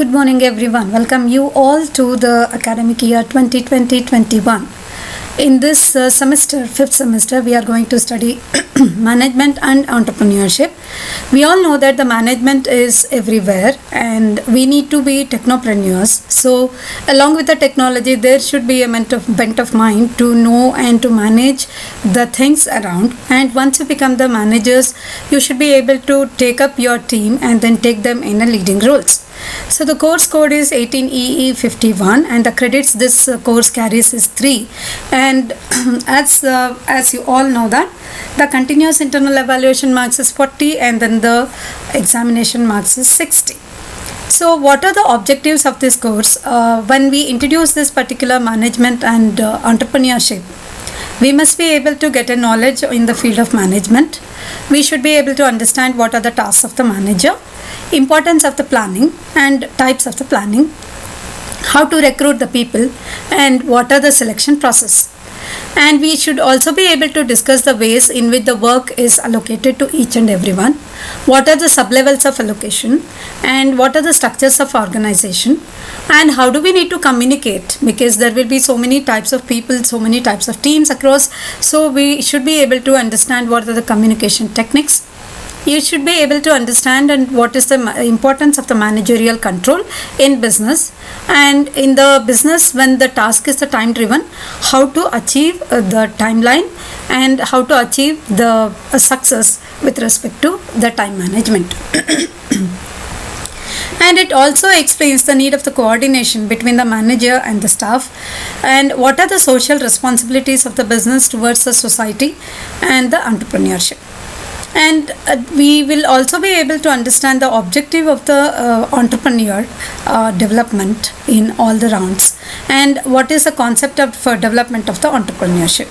Good morning, everyone. Welcome you all to the academic year 2020-21. In this semester, fifth semester, we are going to study management and entrepreneurship. We all know that the management is everywhere and we need to be technopreneurs. So, along with the technology, there should be a bent of mind to know and to manage the things around. And once you become the managers, you should be able to take up your team and then take them in a leading roles. So the course code is 18EE51 and the credits this course carries is 3, and as you all know that the continuous internal evaluation marks is 40 and then the examination marks is 60. So what are the objectives of this course? When we introduce this particular management and entrepreneurship, we must be able to get a knowledge in the field of management. We should be able to understand what are the tasks of the manager, importance of the planning and types of the planning, how to recruit the people, and what are the selection process. And we should also be able to discuss the ways in which the work is allocated to each and everyone, what are the sub-levels of allocation, and what are the structures of organization, and how do we need to communicate, because there will be so many types of people, so many types of teams across. So we should be able to understand what are the communication techniques. You should be able to understand and what is the importance of the managerial control in business, and in the business when the task is the time driven, how to achieve the timeline and how to achieve the success with respect to the time management. And it also explains the need of the coordination between the manager and the staff, and what are the social responsibilities of the business towards the society and the entrepreneurship. And we will also be able to understand the objective of the entrepreneur development in all the rounds, and what is the concept of development of the entrepreneurship.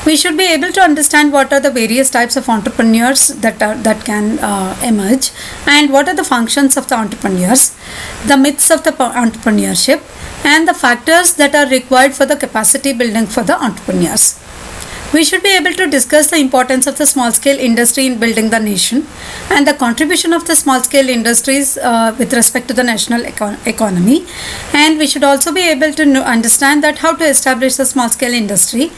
We should be able to understand what are the various types of entrepreneurs that can emerge, and what are the functions of the entrepreneurs, the myths of the entrepreneurship, and the factors that are required for the capacity building for the entrepreneurs. We should be able to discuss the importance of the small scale industry in building the nation, and the contribution of the small scale industries with respect to the national economy. And we should also be able to understand that how to establish the small scale industry,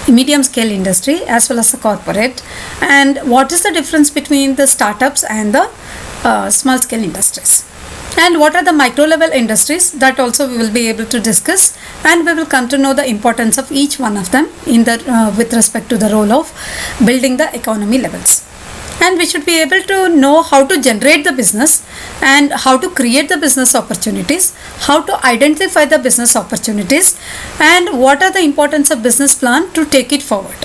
medium scale industry, as well as the corporate, and what is the difference between the startups and the small scale industries, and what are the micro level industries. That also we will be able to discuss, and we will come to know the importance of each one of them in the with respect to the role of building the economy levels. And we should be able to know how to generate the business and how to create the business opportunities, how to identify the business opportunities, and what are the importance of business plan to take it forward.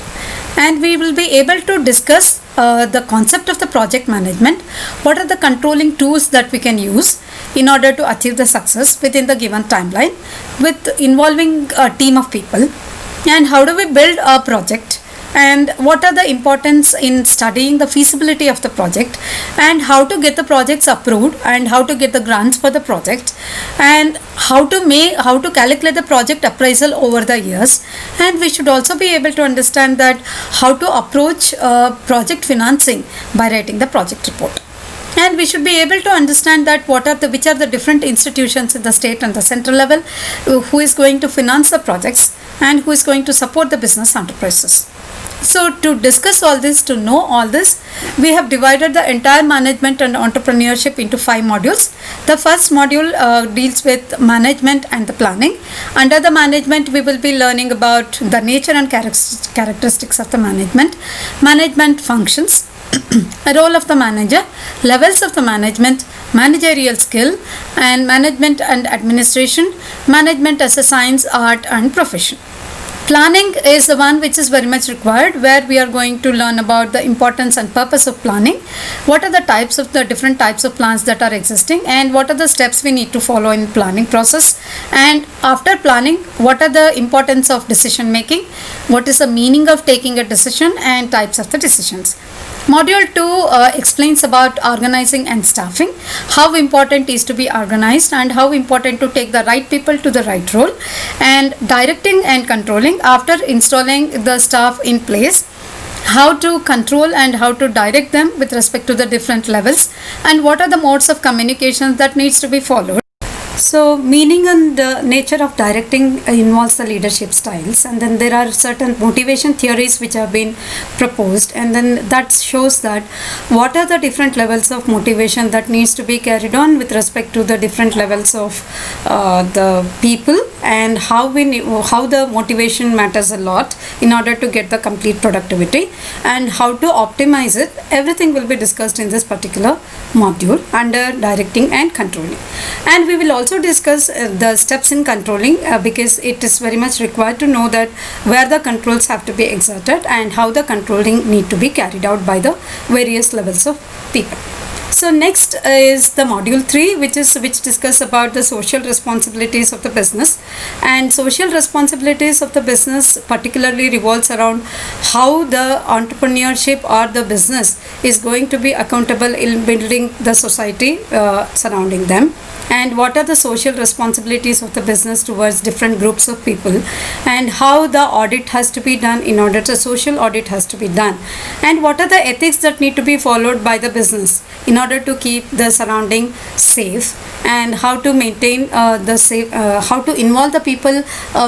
And we will be able to discuss the concept of the project management, what are the controlling tools that we can use in order to achieve the success within the given timeline with involving a team of people, and how do we build a project, and what are the importance in studying the feasibility of the project, and how to get the projects approved, and how to get the grants for the project, and how to calculate the project appraisal over the years. And we should also be able to understand that how to approach project financing by writing the project report. And we should be able to understand that which are the different institutions in the state and the central level who is going to finance the projects and who is going to support the business enterprises. So to discuss all this, to know all this, we have divided the entire management and entrepreneurship into 5 modules. The first module deals with management and the planning. Under the management, we will be learning about the nature and characteristics of the management functions, a role of the manager, levels of the management, managerial skill, and management and administration, management as a science, art, and profession. Planning is the one which is very much required, where we are going to learn about the importance and purpose of planning, what are the different types of plans that are existing, and what are the steps we need to follow in planning process. And after planning, what are the importance of decision making, what is the meaning of taking a decision, and types of the decisions. Module 2 explains about organizing and staffing, how important is to be organized and how important to take the right people to the right role, and directing and controlling after installing the staff in place, how to control and how to direct them with respect to the different levels, and what are the modes of communication that needs to be followed. So, meaning and nature of directing involves the leadership styles, and then there are certain motivation theories which have been proposed, and then that shows that what are the different levels of motivation that needs to be carried on with respect to the different levels of the people, and how the motivation matters a lot in order to get the complete productivity, and how to optimize it. Everything will be discussed in this particular module under directing and controlling, and we will also discuss the steps in controlling because it is very much required to know that where the controls have to be exerted and how the controlling need to be carried out by the various levels of people. So next is the module 3, which discuss about the social responsibilities of the business, and social responsibilities of the business particularly revolves around how the entrepreneurship or the business is going to be accountable in building the society surrounding them, and what are the social responsibilities of the business towards different groups of people, and how the audit has to be done in order to social audit has to be done, and what are the ethics that need to be followed by the business in order to keep the surrounding safe, and how to maintain the safe, how to involve the people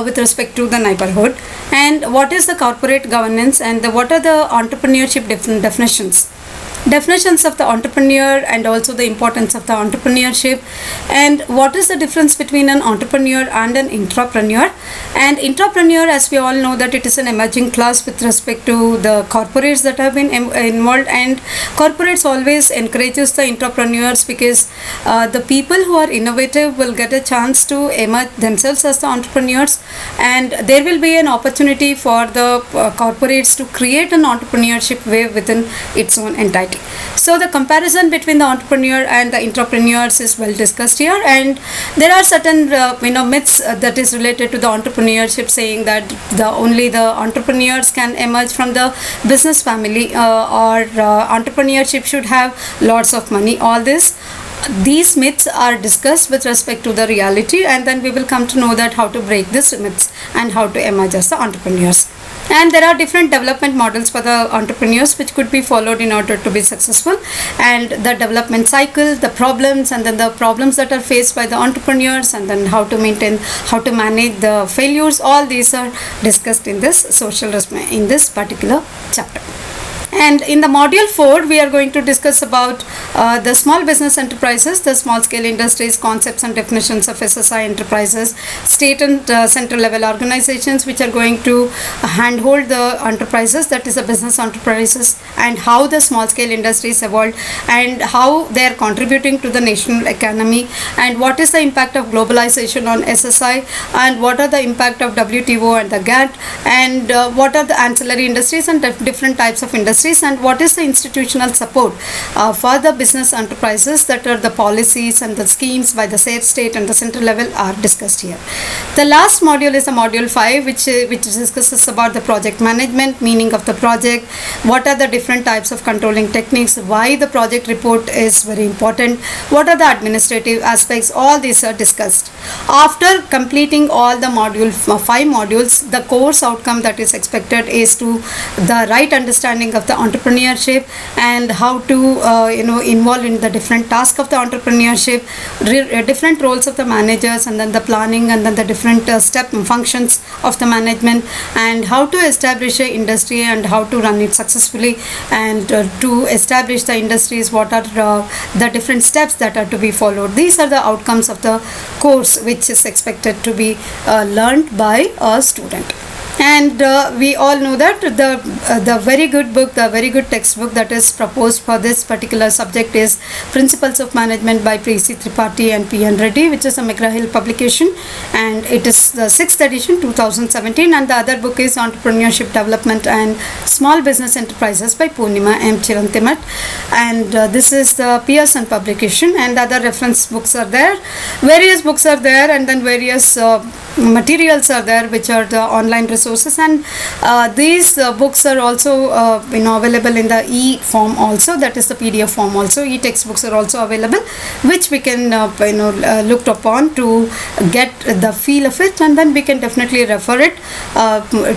with respect to the neighborhood, and what is the corporate governance, and what are the entrepreneurship definitions of the entrepreneur, and also the importance of the entrepreneurship, and what is the difference between an entrepreneur and an intrapreneur. And intrapreneur, as we all know, that it is an emerging class with respect to the corporates that have been involved, and corporates always encourages the intrapreneurs because the people who are innovative will get a chance to emerge themselves as the entrepreneurs, and there will be an opportunity for the corporates to create an entrepreneurship wave within its own entity. So the comparison between the entrepreneur and the intrapreneurs is well discussed here, and there are certain myths that is related to the entrepreneurship, saying that only the entrepreneurs can emerge from the business family, or entrepreneurship should have lots of money. All these myths are discussed with respect to the reality, and then we will come to know that how to break these myths and how to emerge as the entrepreneurs. And there are different development models for the entrepreneurs which could be followed in order to be successful, and the development cycle, the problems, and then the problems that are faced by the entrepreneurs, and then how to manage the failures. All these are discussed in this in this particular chapter. And in the module 4, we are going to discuss about the small business enterprises, the small scale industries, concepts and definitions of SSI enterprises, state and central level organizations which are going to handhold the enterprises, that is the business enterprises, and how the small scale industries evolved, and how they are contributing to the national economy, and what is the impact of globalization on SSI, and what are the impact of WTO and the GATT, and what are the ancillary industries and different types of industries, and what is the institutional support for the business enterprises, that are the policies and the schemes by the state and the central level are discussed here. The last module is the module 5, which discusses about the project management, meaning of the project, what are the different types of controlling techniques, why the project report is very important, what are the administrative aspects. All these are discussed. After completing all the 5 modules, the course outcome that is expected is to the right understanding of the entrepreneurship, and how to involve in the different tasks of the entrepreneurship, different roles of the managers, and then the planning, and then the different step and functions of the management, and how to establish an industry and how to run it successfully, and to establish the industries, what are the different steps that are to be followed. These are the outcomes of the course which is expected to be learned by a student. And we all know that the very good book, the very good textbook that is proposed for this particular subject is Principles of Management by P.C. Tripathi and P.N. Reddy, which is a McGraw-Hill publication, and it is the 6th edition 2017, and the other book is Entrepreneurship Development and Small Business Enterprises by Purnima M. Chirantimat, and this is the Pearson publication, and other reference books are there, various books are there, and then various materials are there which are the online resources, and these books are also available in the e-form also, that is the PDF form also. E-textbooks are also available, which we can looked upon to get the feel of it, and then we can definitely refer it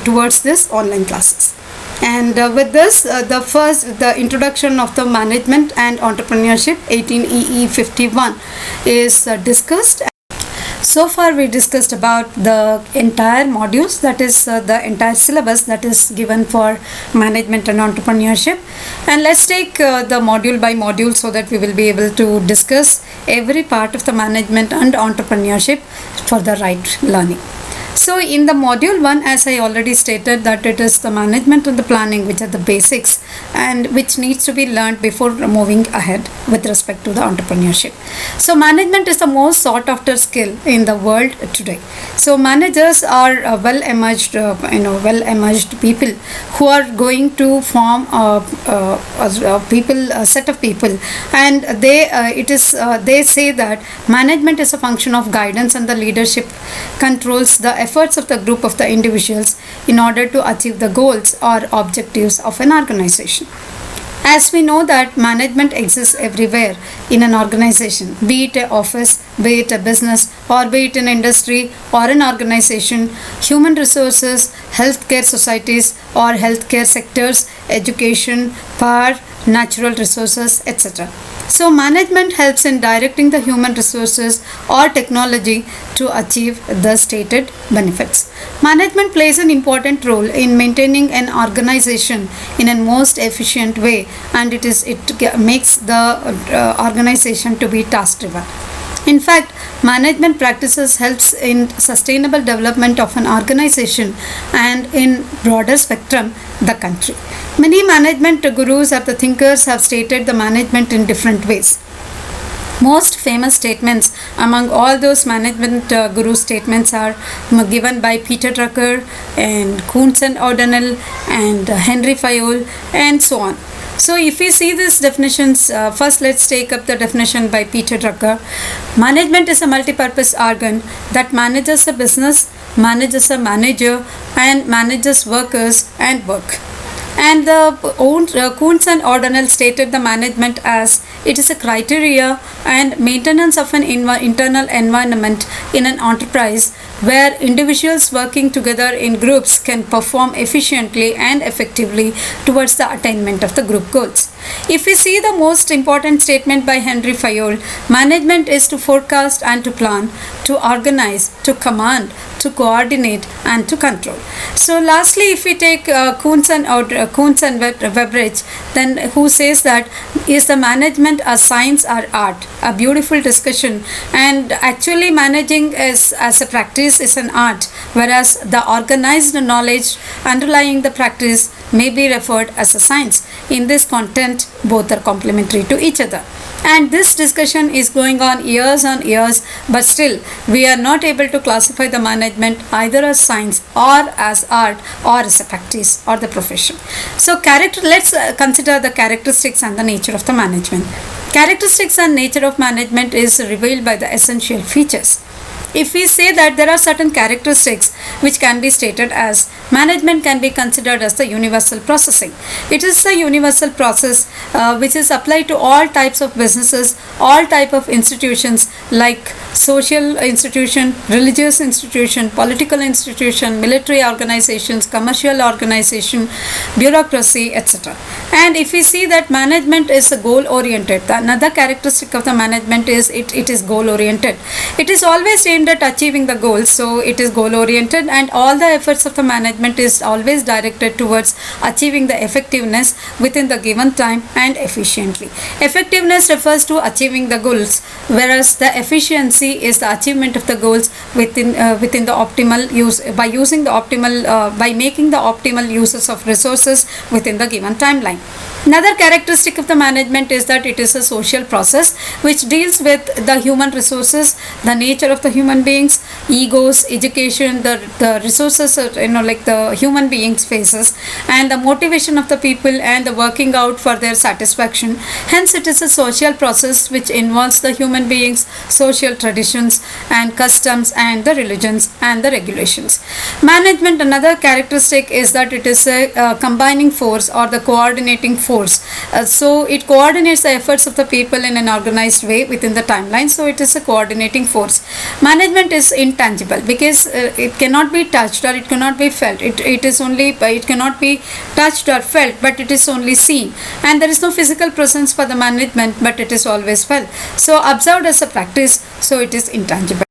towards this online classes. And with this, the introduction of the management and entrepreneurship 18 EE 51 is discussed. So far we discussed about the entire modules, that is the entire syllabus that is given for management and entrepreneurship, and let's take the module by module so that we will be able to discuss every part of the management and entrepreneurship for the right learning. So in the module 1, as I already stated, that it is the management and the planning which are the basics and which needs to be learned before moving ahead with respect to the entrepreneurship. So management is the most sought after skill in the world today. So managers are well emerged people who are going to form a set of people, and they say that management is a function of guidance, and the leadership controls the efforts of the group of the individuals in order to achieve the goals or objectives of an organization. As we know that management exists everywhere in an organization, be it an office, be it a business, or be it an industry or an organization, human resources, healthcare societies or healthcare sectors, education, power, natural resources, etc. So management helps in directing the human resources or technology to achieve the stated benefits. Management plays an important role in maintaining an organization in a most efficient way, and it makes the organization to be task driven. In fact, management practices helps in sustainable development of an organization and in broader spectrum the country. Many management gurus or the thinkers have stated the management in different ways. Most famous statements among all those management guru statements are given by Peter Drucker and Kuntz and O'Donnell and Henry Fayol and so on. So if we see these definitions, first let's take up the definition by Peter Drucker. Management is a multi-purpose organ that manages a business, manages a manager, and manages workers and work. And the Kuntz and O'Donnell stated the management as it is a criteria and maintenance of an internal environment in an enterprise where individuals working together in groups can perform efficiently and effectively towards the attainment of the group goals. If we see the most important statement by Henry Fayol, management is to forecast and to plan, to organize, to command, to coordinate and to control. So lastly, if we take Kuntz and Webrich, then who says that is the management a science or art? A beautiful discussion, and actually managing as a practice is an art, whereas the organized knowledge underlying the practice may be referred as a science. In this content, both are complementary to each other. And this discussion is going on years, but still we are not able to classify the management either as science or as art or as a practice or the profession. So let's consider the characteristics and the nature of the management. Characteristics and nature of management is revealed by the essential features. If we say that there are certain characteristics which can be stated as management can be considered as the universal processing. It is the universal process which is applied to all types of businesses, all type of institutions like social institution, religious institution, political institution, military organizations, commercial organization, bureaucracy, etc. And if we see that management is goal oriented, another characteristic of the management is it is goal oriented. It is always aimed at achieving the goals, so it is goal oriented, and all the efforts of the management is always directed towards achieving the effectiveness within the given time and efficiently. Effectiveness refers to achieving the goals, whereas the efficiency is the achievement of the goals within the optimal use by making the optimal uses of resources within the given timeline. Another characteristic of the management is that it is a social process which deals with the human resources, the nature of the human beings, egos, education, the resources like the human beings faces, and the motivation of the people and the working out for their satisfaction. Hence it is a social process which involves the human beings, social traditions and customs and the religions and the regulations. Management, another characteristic is that it is a combining force or the coordinating force. So it coordinates the efforts of the people in an organized way within the timeline. So it is a coordinating force. Management is intangible because it cannot be touched or it cannot be felt. It cannot be touched or felt, but it is only seen. And there is no physical presence for the management, but it is always felt. So observed as a practice, so it is intangible.